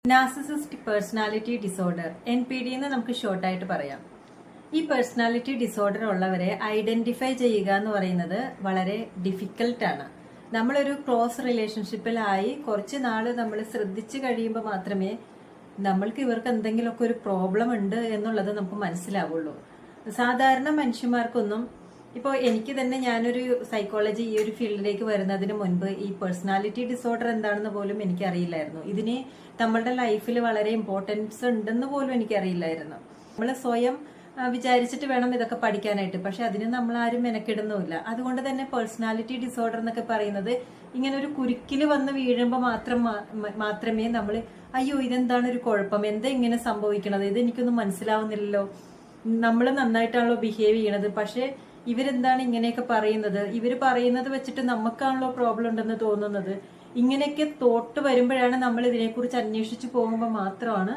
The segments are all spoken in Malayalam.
നാർസിസിസ്റ്റിക് പേഴ്സണാലിറ്റി ഡിസോർഡർ NPD എന്ന് നമുക്ക് ഷോർട്ടായിട്ട് പറയാം. ഈ പേഴ്സണാലിറ്റി ഡിസോർഡർ ഉള്ളവരെ ഐഡന്റിഫൈ ചെയ്യുക എന്ന് പറയുന്നത് വളരെ ഡിഫിക്കൽട്ടാണ്. നമ്മളൊരു ക്ലോസ് റിലേഷൻഷിപ്പിലായി കുറച്ച് നാള് നമ്മൾ ശ്രദ്ധിച്ചു കഴിയുമ്പോൾ മാത്രമേ നമ്മൾക്ക് ഇവർക്ക് എന്തെങ്കിലുമൊക്കെ ഒരു പ്രോബ്ലം ഉണ്ട് എന്നുള്ളത് നമുക്ക് മനസ്സിലാവുള്ളൂ. സാധാരണ മനുഷ്യന്മാർക്കൊന്നും ഇപ്പോൾ എനിക്ക് തന്നെ ഞാനൊരു സൈക്കോളജി ഈ ഒരു ഫീൽഡിലേക്ക് വരുന്നതിന് മുൻപ് ഈ പേഴ്സണാലിറ്റി ഡിസോർഡർ എന്താണെന്ന് പോലും എനിക്കറിയില്ലായിരുന്നു. ഇതിന് നമ്മളുടെ ലൈഫിൽ വളരെ ഇമ്പോർട്ടൻസ് ഉണ്ടെന്ന് പോലും എനിക്കറിയില്ലായിരുന്നു. നമ്മൾ സ്വയം വിചാരിച്ചിട്ട് വേണം ഇതൊക്കെ പഠിക്കാനായിട്ട്, പക്ഷെ അതിന് നമ്മൾ ആരും മെനക്കിടുന്നുമില്ല. അതുകൊണ്ട് തന്നെ പേഴ്സണാലിറ്റി ഡിസോർഡർ എന്നൊക്കെ പറയുന്നത് ഇങ്ങനെ ഒരു കുരുക്കിൽ വന്ന് വീഴുമ്പോൾ മാത്രമേ നമ്മൾ അയ്യോ ഇതെന്താണ് ഒരു കുഴപ്പം, എന്താ ഇങ്ങനെ സംഭവിക്കണത്, ഇത് എനിക്കൊന്നും മനസ്സിലാവുന്നില്ലല്ലോ, നമ്മൾ നന്നായിട്ടാണല്ലോ ബിഹേവ് ചെയ്യണത്, പക്ഷെ ഇവരെന്താണ് ഇങ്ങനെയൊക്കെ പറയുന്നത്, ഇവർ പറയുന്നത് വെച്ചിട്ട് നമുക്കാണല്ലോ പ്രോബ്ലം ഉണ്ടെന്ന് തോന്നുന്നത്. ഇങ്ങനെയൊക്കെ തോട്ട് വരുമ്പോഴാണ് നമ്മൾ ഇതിനെക്കുറിച്ച് അന്വേഷിച്ചു പോകുമ്പോൾ മാത്രമാണ്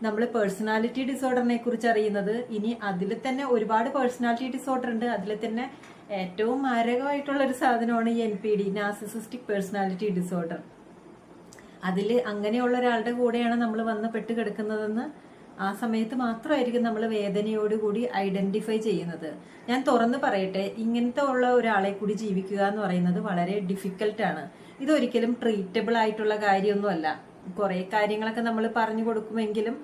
നമ്മൾ പേഴ്സണാലിറ്റി ഡിസോർഡറിനെ കുറിച്ച് അറിയുന്നത്. ഇനി അതിൽ തന്നെ ഒരുപാട് പേഴ്സണാലിറ്റി ഡിസോർഡർ ഉണ്ട്. അതിൽ തന്നെ ഏറ്റവും മാരകമായിട്ടുള്ള ഒരു സാധനമാണ് ഈ NPD, നാർസിസിസ്റ്റിക് പേഴ്സണാലിറ്റി ഡിസോർഡർ. അതിൽ അങ്ങനെയുള്ള ഒരാളുടെ കൂടെയാണ് നമ്മൾ വന്ന് പെട്ട് കിടക്കുന്നതെന്ന് ആ സമയത്ത് മാത്രമായിരിക്കും നമ്മൾ വേദനയോടുകൂടി ഐഡന്റിഫൈ ചെയ്യുന്നത്. ഞാൻ തുറന്നു പറയട്ടെ, ഇങ്ങനത്തെ ഉള്ള ഒരാളെ കൂടി ജീവിക്കുക എന്ന് പറയുന്നത് വളരെ ഡിഫിക്കൽട്ടാണ്. ഇതൊരിക്കലും ട്രീറ്റബിൾ ആയിട്ടുള്ള കാര്യമൊന്നുമല്ല. കുറെ കാര്യങ്ങളൊക്കെ നമ്മൾ പറഞ്ഞു കൊടുക്കുമെങ്കിലും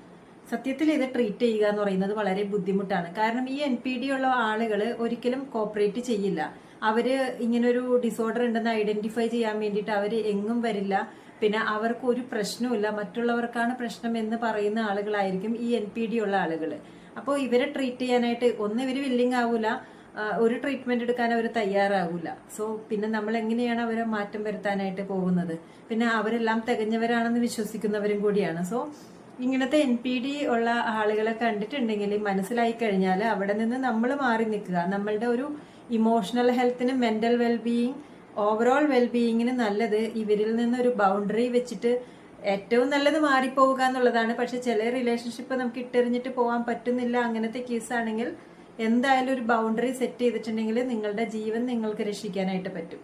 സത്യത്തിൽ ഇത് ട്രീറ്റ് ചെയ്യുക എന്ന് പറയുന്നത് വളരെ ബുദ്ധിമുട്ടാണ്. കാരണം ഈ NPD ഉള്ള ആളുകൾ ഒരിക്കലും കോപ്പറേറ്റ് ചെയ്യില്ല. അവര് ഇങ്ങനൊരു ഡിസോർഡർ ഉണ്ടെന്ന് ഐഡന്റിഫൈ ചെയ്യാൻ വേണ്ടിയിട്ട് അവര് എങ്ങും വരില്ല. പിന്നെ അവർക്ക് ഒരു പ്രശ്നവുമില്ല, മറ്റുള്ളവർക്കാണ് പ്രശ്നം എന്ന് പറയുന്ന ആളുകളായിരിക്കും ഈ NPD ഉള്ള ആളുകൾ. അപ്പോൾ ഇവരെ ട്രീറ്റ് ചെയ്യാനായിട്ട് ഒന്നും ഇവർ വില്ലിങ് ആവൂല, ഒരു ട്രീറ്റ്മെന്റ് എടുക്കാൻ അവർ തയ്യാറാവൂല. സോ പിന്നെ നമ്മൾ എങ്ങനെയാണ് അവരെ മാറ്റം വരുത്താനായിട്ട് പോകുന്നത്? പിന്നെ അവരെല്ലാം തികഞ്ഞവരാണെന്ന് വിശ്വസിക്കുന്നവരും കൂടിയാണ്. സോ ഇങ്ങനത്തെ NPD ഉള്ള ആളുകളെ കണ്ടിട്ടുണ്ടെങ്കിൽ മനസ്സിലായി കഴിഞ്ഞാൽ അവിടെ നിന്ന് നമ്മൾ മാറി നിൽക്കുക. നമ്മളുടെ ഒരു ഇമോഷണൽ ഹെൽത്തിനും മെന്റൽ വെൽബീയിങ്, ഓവറോൾ വെൽബീയിങ്ങിന് നല്ലത് ഇവരിൽ നിന്നൊരു ബൗണ്ടറി വെച്ചിട്ട് ഏറ്റവും നല്ലത് മാറിപ്പോവുക എന്നുള്ളതാണ്. പക്ഷെ ചില റിലേഷൻഷിപ്പ് നമുക്ക് ഇട്ടെറിഞ്ഞിട്ട് പോകാൻ പറ്റുന്നില്ല. അങ്ങനത്തെ കേസാണെങ്കിൽ എന്തായാലും ഒരു ബൗണ്ടറി സെറ്റ് ചെയ്തിട്ടുണ്ടെങ്കിൽ നിങ്ങളുടെ ജീവൻ നിങ്ങൾക്ക് രക്ഷിക്കാനായിട്ട് പറ്റും.